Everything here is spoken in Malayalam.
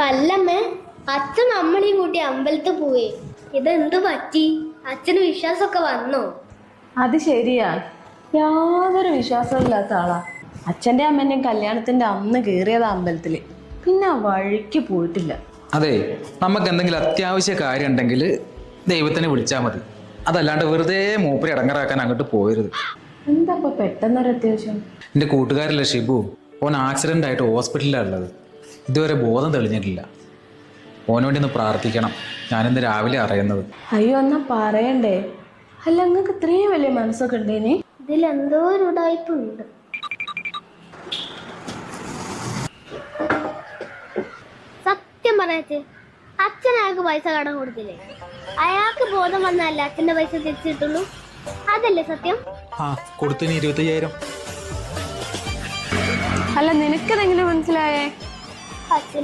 അല്ലമ്മേ, അച്ഛൻ നമ്മളെയും കൂട്ടി അമ്പലത്തിൽ പോവേ. ഇതെന്തു പറ്റി? അച്ഛന് വിശ്വാസമൊക്കെ വന്നോ? അത് ശരിയാ, യാതൊരു വിശ്വാസമില്ലാത്ത ആളാ. അച്ഛൻ്റെ അമ്മേൻ്റെയും കല്യാണത്തിന്റെ അന്ന് കയറിയതാ അമ്പലത്തില്, പിന്നെ ആ വഴിക്ക് പോയിട്ടില്ല. അതെ, നമുക്ക് എന്തെങ്കിലും അത്യാവശ്യ കാര്യം ഉണ്ടെങ്കിൽ ദൈവത്തിനെ വിളിച്ചാൽ മതി. അതല്ലാണ്ട് വെറുതെ മൂപ്പര് ഇടങ്ങറാക്കാൻ അങ്ങോട്ട് പോയരുത്. എന്താ ഇപ്പൊ പെട്ടെന്നൊരു അത്യാവശ്യം? എൻ്റെ കൂട്ടുകാരല്ലേ ഷിബു, ഓൻ ആക്സിഡൻ്റ് ആയിട്ട് ഹോസ്പിറ്റലിലാണ് ഉള്ളത്. ഇതുവരെ ബോധം തെളിഞ്ഞിട്ടില്ല. ഓന് വേണ്ടി ഒന്ന് പ്രാർത്ഥിക്കണം. ഞാനിന്ന് രാവിലെ അറിയുന്നത്. അയ്യോ, എന്നാ പറയണ്ടേ? അല്ല, നിങ്ങൾക്ക് ഇത്രയും വലിയ മനസ്സൊക്കെ ഉണ്ടേനി? ഇതിലെന്തോ ഒരു ഉടായ്പുണ്ട്. സത്യം പറയച്ചേ, അച്ഛൻ അയാൾക്ക് പൈസ കടം കൊടുത്തില്ലേ? അയാൾക്ക് ബോധം വന്നല്ല അച്ഛന്റെ പൈസ തിരിച്ചു കിട്ടുള്ളൂ. അതല്ലേ സത്യം? ആ, കൊടുത്തിന് 25,000. അല്ല, നിനക്കതെങ്ങനെ മനസ്സിലായേ? അച്ഛൻ